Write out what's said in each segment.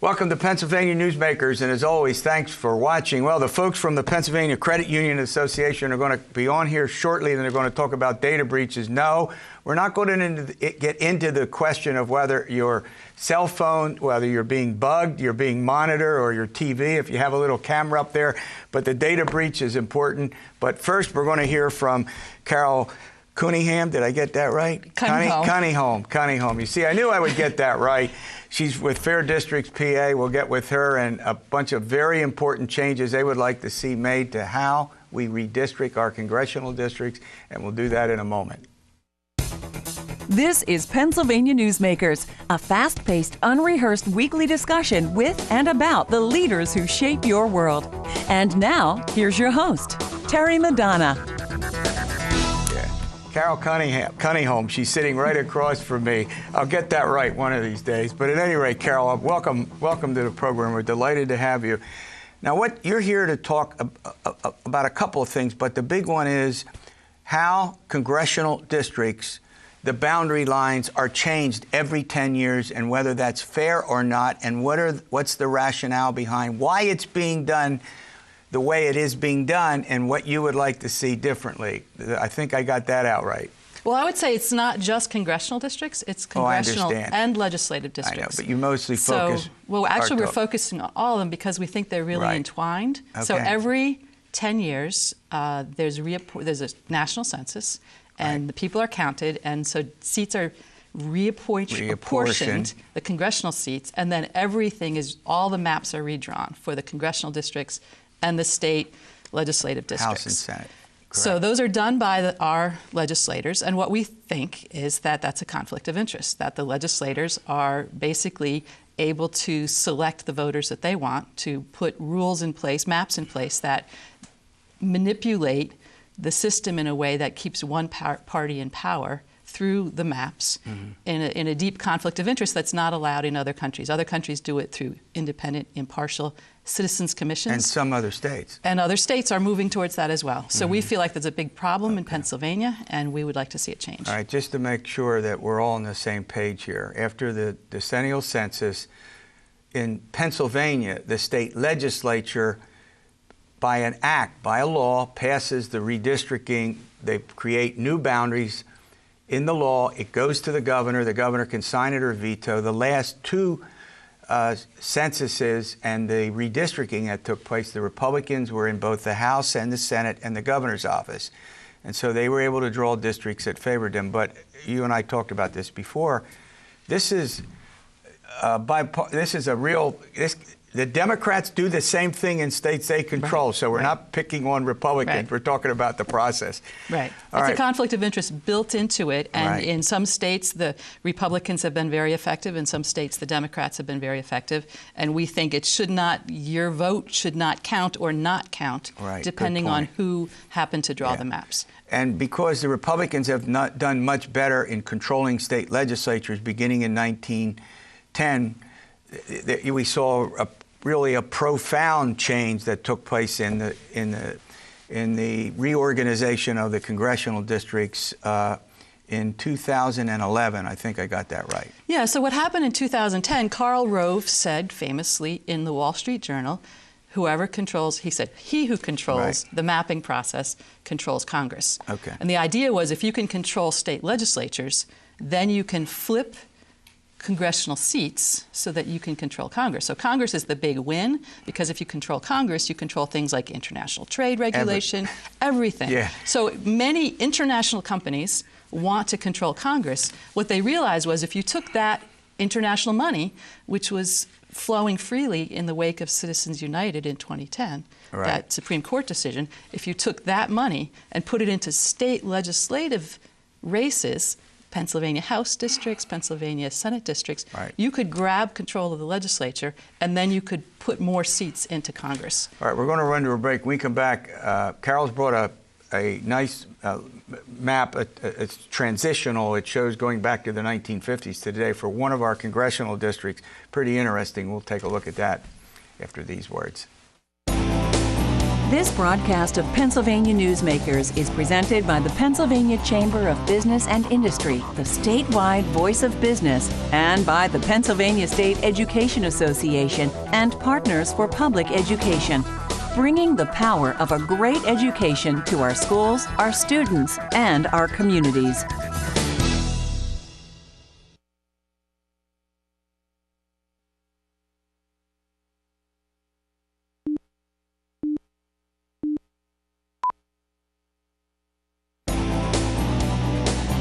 Welcome to Pennsylvania Newsmakers, and as always, thanks for watching. Well, the folks from the Pennsylvania Credit Union Association are going to be on here shortly, and they're going to talk about data breaches. No, we're not going to get into the question of whether your cell phone, whether you're being bugged, you're being monitored, or your TV, if you have a little camera up there. But the data breach is important. But first, we're going to hear from Carol Kuniholm. Did I get that right? Kuniholm. You see, I knew I would get that right. She's with Fair Districts PA. We'll get with her and a bunch of very important changes they would like to see made to how we redistrict our congressional districts, and we'll do that in a moment. This is Pennsylvania Newsmakers, a fast-paced, unrehearsed weekly discussion with and about the leaders who shape your world. And now, here's your host, Terry Madonna. Carol Kuniholm, she's sitting right across from me. I'll get that right one of these days. But at any rate, Carol, welcome to the program. We're delighted to have you. Now, you're here to talk about a couple of things, but the big one is how congressional districts, the boundary lines are changed every 10 years, and whether that's fair or not, and what's the rationale behind why it's being done the way it is being done, and what you would like to see differently. I think I got that out right. Well, I would say it's not just congressional districts, it's congressional and legislative districts. I know, but you mostly focus. Well, actually, we're focusing on all of them because we think they're really entwined. Okay. So every 10 years, there's a national census, and the people are counted, and so seats are reapportioned, the congressional seats, and then all the maps are redrawn for the congressional districts and the state legislative districts. House and Senate. Correct. So those are done by our legislators, and what we think is that that's a conflict of interest, that the legislators are basically able to select the voters that they want, to put rules in place, maps in place that manipulate the system in a way that keeps one party in power through the maps in a deep conflict of interest that's not allowed in other countries. Other countries do it through independent, impartial citizens commissions. And some other states. And other states are moving towards that as well. So we feel like there's a big problem in Pennsylvania, and we would like to see it change. All right, just to make sure that we're all on the same page here. After the decennial census in Pennsylvania, the state legislature, by an act, by a law, passes the redistricting. They create new boundaries in the law. It goes to the governor. The governor can sign it or veto. The last two censuses and the redistricting that took place, the Republicans were in both the House and the Senate and the governor's office. And so they were able to draw districts that favored them. But you and I talked about this before. This is the Democrats do the same thing in states they control. So we're not picking on Republicans. We're talking about the process. Right. It's a conflict of interest built into it. And in some states, the Republicans have been very effective. In some states, the Democrats have been very effective. And we think your vote should not count or not count, depending on who happened to draw the maps. And because the Republicans have not done much better in controlling state legislatures beginning in 1910, we saw really a profound change that took place in the reorganization of the congressional districts in 2011. I think I got that right. Yeah, so what happened in 2010, Karl Rove said famously in the Wall Street Journal, he said, he who controls the mapping process controls Congress. Okay. And the idea was if you can control state legislatures, then you can flip congressional seats so that you can control Congress. So Congress is the big win, because if you control Congress, you control things like international trade regulation, everything. Yeah. So many international companies want to control Congress. What they realized was if you took that international money, which was flowing freely in the wake of Citizens United in 2010, that Supreme Court decision, if you took that money and put it into state legislative races, Pennsylvania House districts, Pennsylvania Senate districts, you could grab control of the legislature, and then you could put more seats into Congress. All right, we're going to run to a break. When we come back, Carol's brought a nice map. It's transitional. It shows going back to the 1950s to today for one of our congressional districts. Pretty interesting. We'll take a look at that after these words. This broadcast of Pennsylvania Newsmakers is presented by the Pennsylvania Chamber of Business and Industry, the statewide voice of business, and by the Pennsylvania State Education Association and Partners for Public Education, bringing the power of a great education to our schools, our students, and our communities.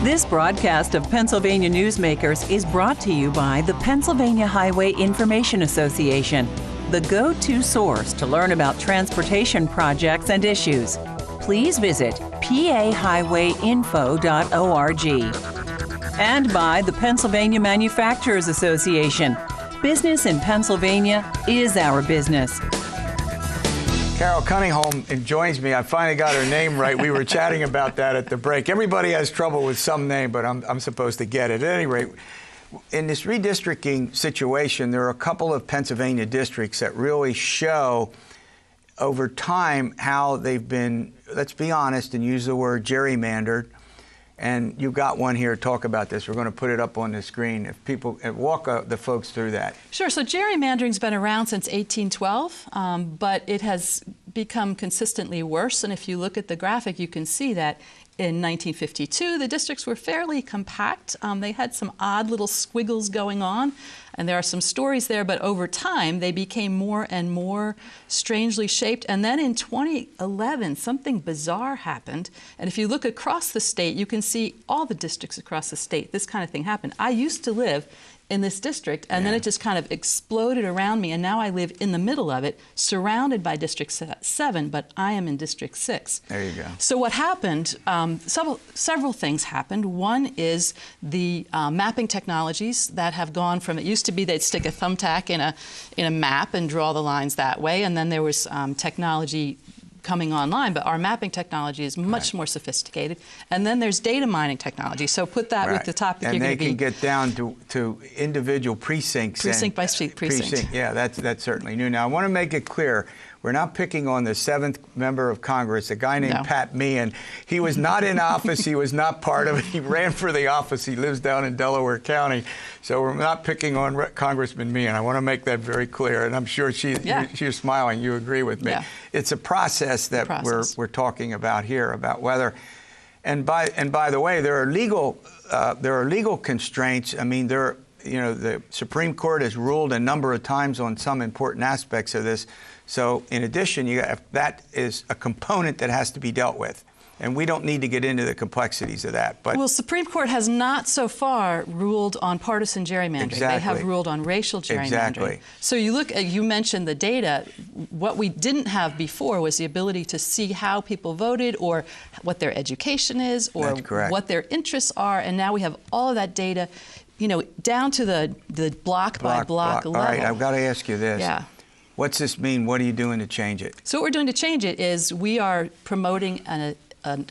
This broadcast of Pennsylvania Newsmakers is brought to you by the Pennsylvania Highway Information Association, the go-to source to learn about transportation projects and issues. Please visit pahighwayinfo.org. And by the Pennsylvania Manufacturers Association. Business in Pennsylvania is our business. Carol Kuniholm joins me. I finally got her name right. We were chatting about that at the break. Everybody has trouble with some name, but I'm supposed to get it. At any rate, in this redistricting situation, there are a couple of Pennsylvania districts that really show over time how they've been, let's be honest and use the word gerrymandered. And you've got one here to talk about this. We're going to put it up on the screen. If people walk the folks through that. Sure. So gerrymandering's been around since 1812, but it has become consistently worse. And if you look at the graphic, you can see that in 1952, the districts were fairly compact. They had some odd little squiggles going on, and there are some stories there, but over time, they became more and more strangely shaped. And then in 2011, something bizarre happened. And if you look across the state, you can see all the districts across the state. This kind of thing happened. I used to live in this district, and then it just kind of exploded around me, and now I live in the middle of it, surrounded by District 7, but I am in District 6. There you go. So what happened, several things happened. One is the mapping technologies that have gone from, it used to be they'd stick a thumbtack in a map and draw the lines that way, and then there was technology coming online, but our mapping technology is much more sophisticated. And then there's data mining technology. So put that with the topic and you're going to be. And they can get down to individual precincts. Precinct by precinct. Yeah, that's certainly new. Now, I want to make it clear, we're not picking on the 7th member of Congress, a guy named Pat Meehan. He was not in office. He was not part of it. He ran for the office. He lives down in Delaware County. So we're not picking on Congressman Meehan. I want to make that very clear. And I'm sure you're smiling. You agree with me. Yeah. It's a process that we're talking about here, about whether. And by the way, there are legal constraints. I mean, the Supreme Court has ruled a number of times on some important aspects of this. So in addition, that is a component that has to be dealt with. And we don't need to get into the complexities of that. But well, Supreme Court has not so far ruled on partisan gerrymandering. Exactly. They have ruled on racial gerrymandering. Exactly. So you mentioned the data. What we didn't have before was the ability to see how people voted or what their education is or what their interests are. And now we have all of that data, down to the block by block level. All right, I've got to ask you this. Yeah. What's this mean? What are you doing to change it? So what we're doing to change it is we are promoting a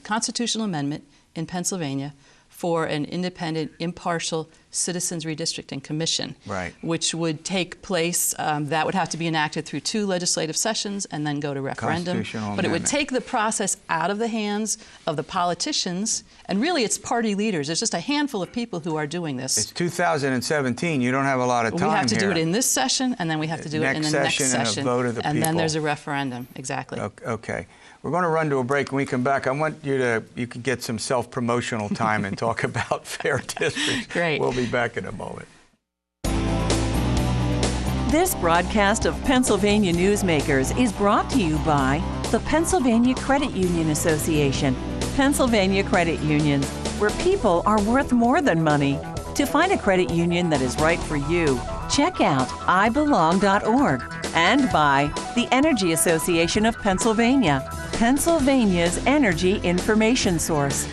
constitutional amendment in Pennsylvania for an independent, impartial Citizens Redistricting Commission, which would take place, that would have to be enacted through 2 legislative sessions and then go to referendum. But it would take the process out of the hands of the politicians, and really it's party leaders. There's just a handful of people who are doing this. It's 2017. You don't have a lot of time. We have to do it in this session, and then we have to do it in the next session. And a vote of the people. And then there's a referendum. Exactly. Okay. We're going to run to a break. When we come back, I want you can get some self-promotional time and talk about fair districts. Great. We'll be back in a moment. This broadcast of Pennsylvania Newsmakers is brought to you by the Pennsylvania Credit Union Association. Pennsylvania Credit Unions, where people are worth more than money. To find a credit union that is right for you, check out ibelong.org. And by the Energy Association of Pennsylvania, Pennsylvania's energy information source.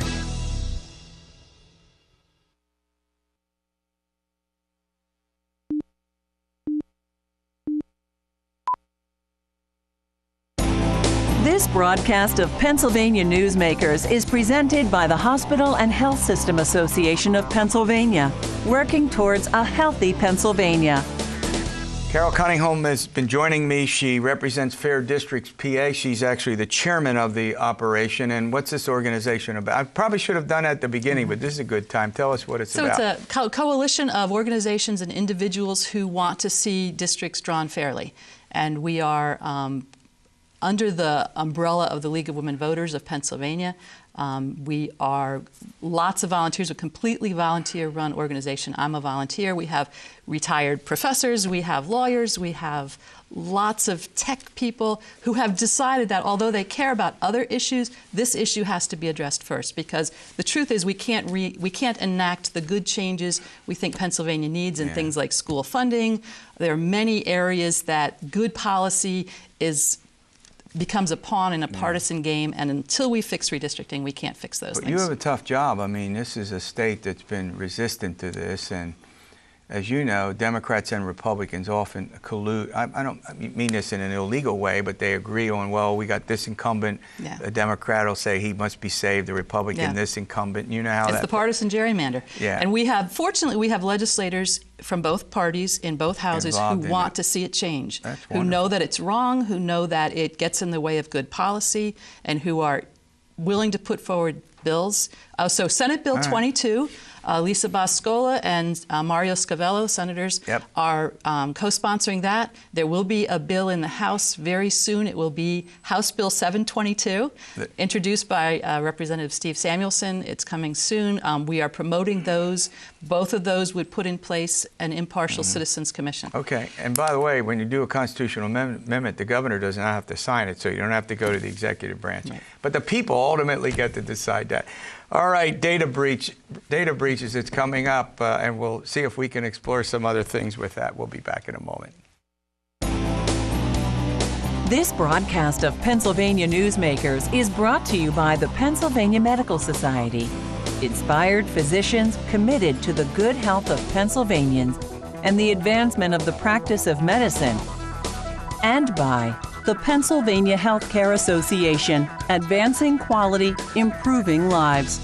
This broadcast of Pennsylvania Newsmakers is presented by the Hospital and Health System Association of Pennsylvania, working towards a healthy Pennsylvania. Carol Kuniholm has been joining me. She represents Fair Districts PA. She's actually the chairman of the operation. And what's this organization about? I probably should have done it at the beginning, but this is a good time. Tell us what it's about. So it's a coalition of organizations and individuals who want to see districts drawn fairly. And we are under the umbrella of the League of Women Voters of Pennsylvania. We are lots of volunteers, a completely volunteer-run organization. I'm a volunteer. We have retired professors, we have lawyers, we have lots of tech people who have decided that although they care about other issues, this issue has to be addressed first, because the truth is we can't enact the good changes we think Pennsylvania needs in things like school funding. There are many areas that good policy becomes a pawn in a partisan game, and until we fix redistricting, we can't fix those things. You have a tough job. I mean, this is a state that's been resistant to this, and as you know, Democrats and Republicans often collude. I don't mean this in an illegal way, but they agree on, well, we got this incumbent. A Democrat will say he must be saved, the Republican this incumbent. You know how it's the partisan gerrymander. And fortunately, we have legislators from both parties in both houses who want to see it change, who know that it's wrong, who know that it gets in the way of good policy, and who are willing to put forward bills. So Senate Bill 22, Lisa Boscola and Mario Scavello, senators, are co-sponsoring that. There will be a bill in the House very soon. It will be House Bill 722, introduced by Representative Steve Samuelson. It's coming soon. We are promoting those. Both of those would put in place an impartial citizens commission. Okay. And by the way, when you do a constitutional amendment, the governor does not have to sign it, so you don't have to go to the executive branch. But the people ultimately get to decide that. All right, data breaches, it's coming up, and we'll see if we can explore some other things with that. We'll be back in a moment. This broadcast of Pennsylvania Newsmakers is brought to you by the Pennsylvania Medical Society. Inspired physicians committed to the good health of Pennsylvanians and the advancement of the practice of medicine. And by the Pennsylvania Healthcare Association, advancing quality, improving lives.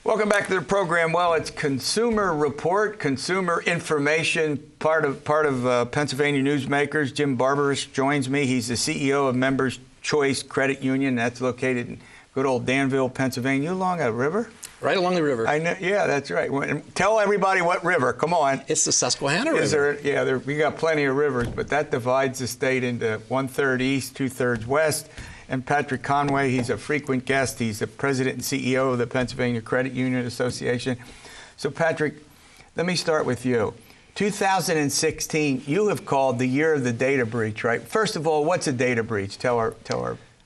Welcome back to the program. Well, it's Consumer Report, consumer information, part of Pennsylvania Newsmakers. Jim Barbarich joins me. He's the CEO of Members Choice Credit Union. That's located in good old Danville, Pennsylvania. You along a river? Right along the river. I know. Yeah, that's right. Tell everybody what river. Come on. It's the Susquehanna River. We got plenty of rivers, but that divides the state into 1/3 east, 2/3 west. And Patrick Conway, he's a frequent guest. He's the president and CEO of the Pennsylvania Credit Union Association. So, Patrick, let me start with you. 2016, you have called the year of the data breach, right? First of all, what's a data breach? Tell our.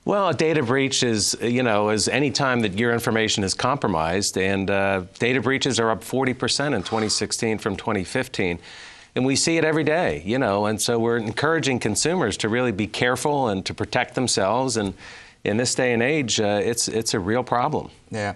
Well, a data breach is, is any time that your information is compromised, and data breaches are up 40% in 2016 from 2015. And we see it every day, and so we're encouraging consumers to really be careful and to protect themselves. And in this day and age, it's a real problem. Yeah.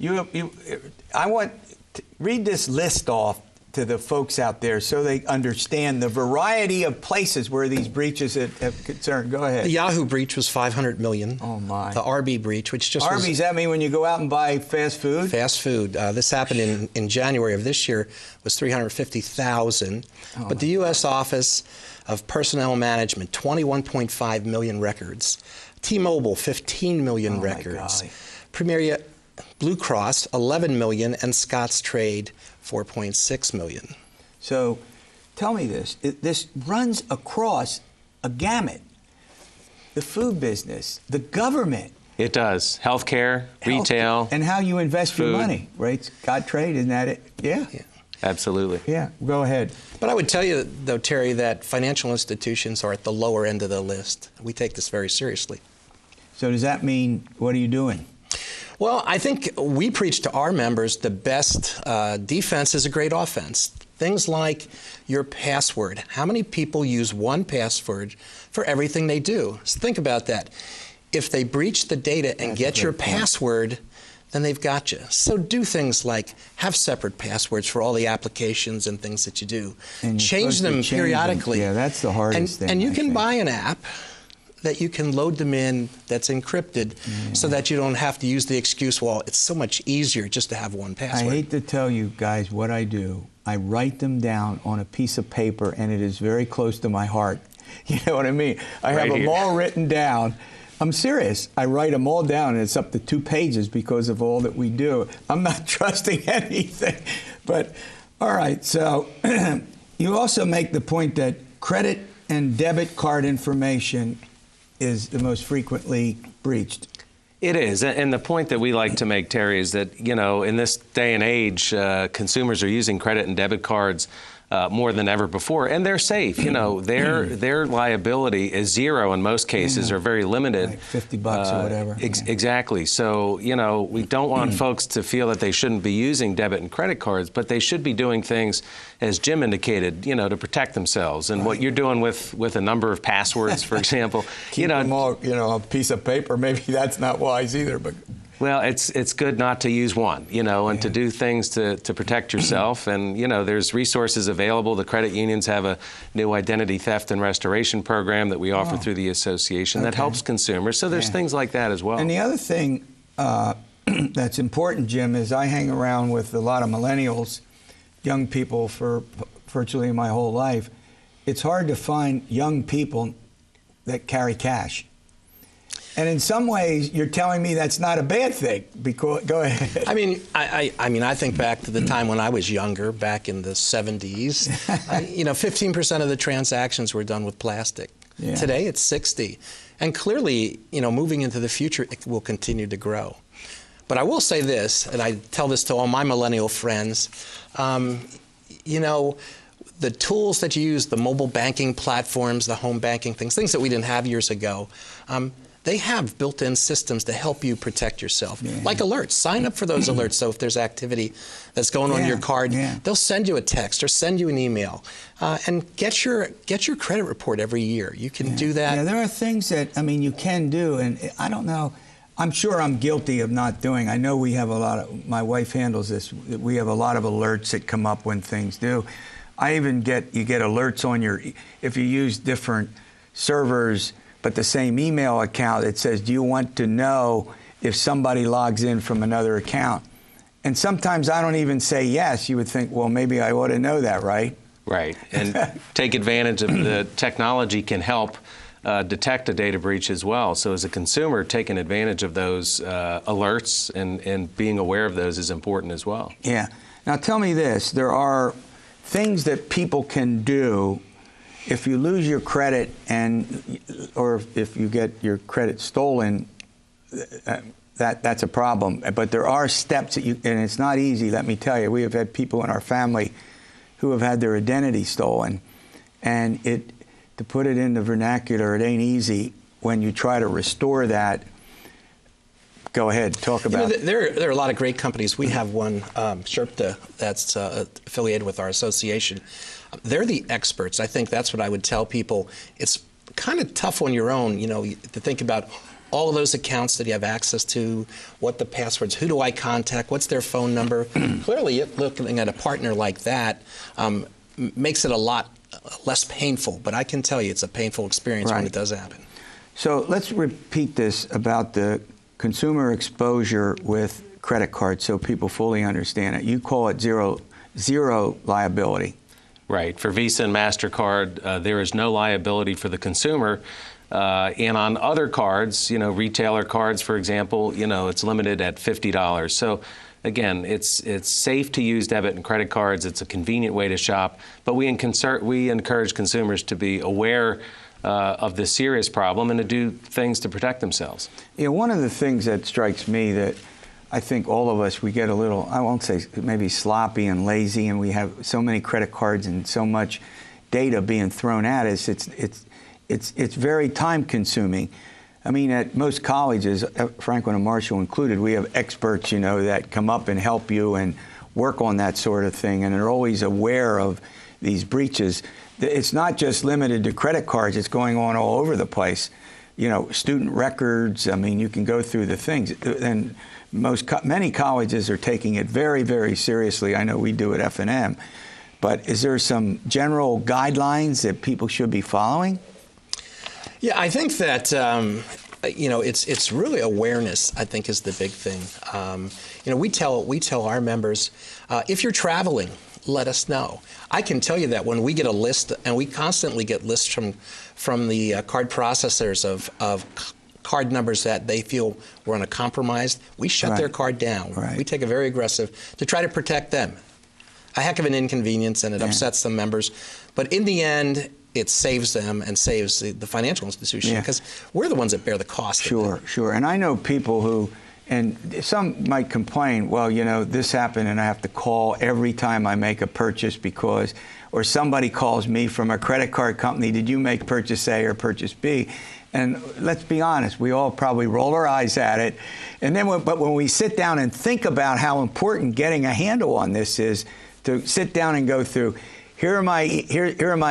I want to read this list off to the folks out there so they understand the variety of places where these breaches have concerned. Go ahead. The Yahoo breach was $500 million. Oh, my. The Arby breach, which just Arby's, that mean when you go out and buy fast food? Fast food. This happened in January of this year, was $350,000. But the U.S. Office of Personnel Management, 21.5 million records. T-Mobile, 15 million records. Premier Blue Cross, 11 million, and Scott's Trade, 4.6 million. So tell me this. This runs across a gamut. The food business, the government. It does. Healthcare, retail. And how you invest your money, right? Scott Trade, isn't that it? Yeah. Absolutely. Yeah, go ahead. But I would tell you, though, Terry, that financial institutions are at the lower end of the list. We take this very seriously. So does that mean, what are you doing? Well, I think we preach to our members the best defense is a great offense. Things like your password. How many people use one password for everything they do? So think about that. If they breach the data and get your password, then they've got you. So do things like have separate passwords for all the applications and things that you do. And change them periodically. Yeah, that's the hardest thing. And you can buy an app that you can load them in that's encrypted so that you don't have to use the excuse, well, it's so much easier just to have one password. I hate to tell you guys what I do. I write them down on a piece of paper, and it is very close to my heart. You know what I mean? I have them all written down. I'm serious. I write them all down, and it's up to 2 pages because of all that we do. I'm not trusting anything. But, all right, so you also make the point that credit and debit card information is the most frequently breached. It is, and the point that we like to make, Terry, is that, you know, in this day and age, consumers are using credit and debit cards more than ever before, and they're safe. You know, their liability is zero in most cases, or very limited. Like $50 or whatever. Exactly. So, you know, we don't want folks to feel that they shouldn't be using debit and credit cards, but they should be doing things, as Jim indicated, you know, to protect themselves. And what you're doing with a number of passwords, for example, Keep them all, you know, a piece of paper. Maybe that's not wise either, but. Well, it's good not to use one, you know, and to do things to protect yourself. And, you know, there's resources available. The credit unions have a new identity theft and restoration program that we offer through the association that helps consumers. So there's things like that as well. And the other thing that's important, Jim, is I hang around with a lot of millennials, young people for virtually my whole life. It's hard to find young people that carry cash. And in some ways, you're telling me that's not a bad thing. Because, go ahead. I mean, I think back to the time when I was younger, back in the 70s. You know, 15% of the transactions were done with plastic. Yeah. Today, it's 60%. And clearly, you know, moving into the future, it will continue to grow. But I will say this, and I tell this to all my millennial friends, you know, the tools that you use, the mobile banking platforms, the home banking things that we didn't have years ago, they have built-in systems to help you protect yourself, like alerts. Sign up for those alerts, so if there's activity that's going on your card, they'll send you a text or send you an email. And get your credit report every year. You can do that. Yeah, there are things that, I mean, you can do, and I don't know. I'm sure I'm guilty of not doing. I know we have a lot of, my wife handles this, we have a lot of alerts that come up when things do. I even you get alerts on your, if you use different servers, but the same email account, it says, do you want to know if somebody logs in from another account? And sometimes I don't even say yes. You would think, well, maybe I ought to know that, right? Right, and take advantage of the technology can help detect a data breach as well. So as a consumer, taking advantage of those alerts and being aware of those is important as well. Yeah. Now tell me this, there are things that people can do if you lose your credit or if you get your credit stolen, that's a problem. But there are steps that and it's not easy, let me tell you. We have had people in our family who have had their identity stolen. And to put it in the vernacular, it ain't easy when you try to restore that. Go ahead, talk about it. There are a lot of great companies. We have one, Sherpta, that's affiliated with our association. They're the experts. I think that's what I would tell people. It's kind of tough on your own, you know, to think about all of those accounts that you have access to, what the passwords, who do I contact, what's their phone number. Clearly, looking at a partner like that makes it a lot less painful. But I can tell you it's a painful experience when it does happen. So let's repeat this about the consumer exposure with credit cards so people fully understand it. You call it zero liability. Right. For Visa and MasterCard, there is no liability for the consumer. And on other cards, you know, retailer cards, for example, you know, it's limited at $50. So again, it's safe to use debit and credit cards. It's a convenient way to shop. But we encourage consumers to be aware of this serious problem and to do things to protect themselves. Yeah, one of the things that strikes me that I think all of us, we get a little, I won't say maybe sloppy and lazy, and we have so many credit cards and so much data being thrown at us. It's very time consuming. I mean, at most colleges, Franklin and Marshall included, we have experts, you know, that come up and help you and work on that sort of thing, and they're always aware of these breaches. It's not just limited to credit cards, it's going on all over the place. You know, student records, I mean, you can go through the things. And many colleges are taking it very, very seriously. I know we do at F&M. But is there some general guidelines that people should be following? Yeah, I think that it's really awareness. I think is the big thing. We tell our members, if you're traveling, let us know. I can tell you that when we get a list, and we constantly get lists from the card processors of card numbers that they feel were on a compromised, we shut their card down. Right. We take a very aggressive to try to protect them. A heck of an inconvenience, and it upsets some members, but in the end, it saves them and saves the financial institution, because we're the ones that bear the cost. Sure. And I know people who, and some might complain, well, this happened and I have to call every time I make a purchase because, or somebody calls me from a credit card company, did you make purchase A or purchase B? And let's be honest, we all probably roll our eyes at it. And then, but when we sit down and think about how important getting a handle on this is, to sit down and go through, here are my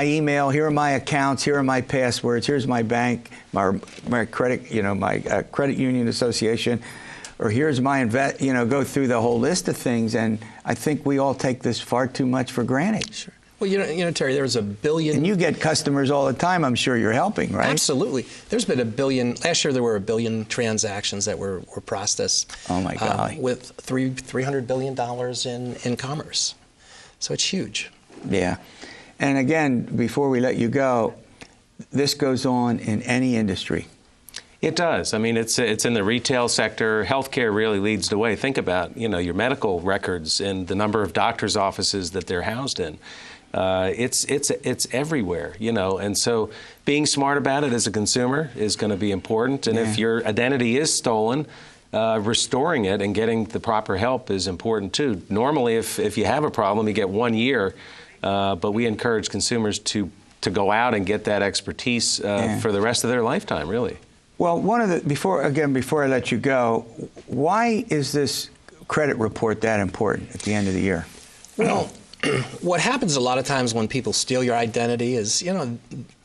email, here are my accounts, here are my passwords, here's my bank, my credit, my credit union association, or here's my go through the whole list of things. And I think we all take this far too much for granted. Sure. Well, Terry, there was 1 billion. And you get customers all the time. I'm sure you're helping, right? Absolutely. There's been 1 billion. Last year there were 1 billion transactions that were processed. Oh my God. With $300 billion in commerce. So it's huge. Yeah. And again, before we let you go, this goes on in any industry. It does. I mean, it's in the retail sector. Healthcare really leads the way. Think about, your medical records and the number of doctors' offices that they're housed in. It's everywhere, and so being smart about it as a consumer is going to be important. And if your identity is stolen, restoring it and getting the proper help is important too. Normally, if you have a problem, you get 1 year, but we encourage consumers to go out and get that expertise for the rest of their lifetime, really. Well, before I let you go, why is this credit report that important at the end of the year? Well, what happens a lot of times when people steal your identity is,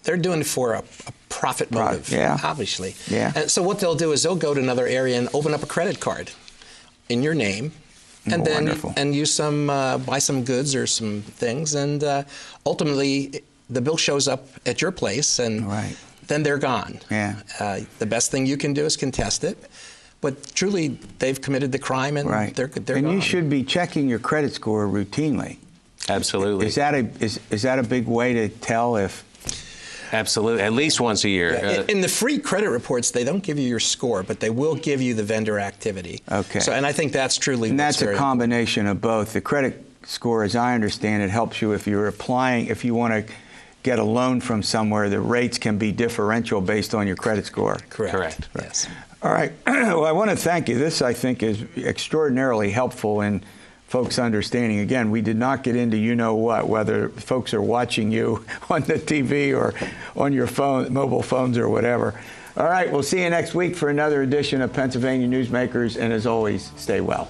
they're doing it for a profit motive, obviously. Yeah. And so what they'll do is they'll go to another area and open up a credit card in your name, and then use buy some goods or some things, and ultimately the bill shows up at your place, and then they're gone. Yeah. The best thing you can do is contest it. But truly, they've committed the crime, and they're gone. And you should be checking your credit score routinely. Absolutely. Is that a big way to tell if? Absolutely, at least once a year. In the free credit reports, they don't give you your score, but they will give you the vendor activity. Okay. So, and I think that's truly. And that's a combination of both. The credit score, as I understand it, helps you if you're applying, if you want to get a loan from somewhere, the rates can be differential based on your credit score. Correct. Yes. All right. Well, I want to thank you. This, I think, is extraordinarily helpful in folks understanding. Again, we did not get into whether folks are watching you on the TV or on your phone, mobile phones or whatever. All right. We'll see you next week for another edition of Pennsylvania Newsmakers. And as always, stay well.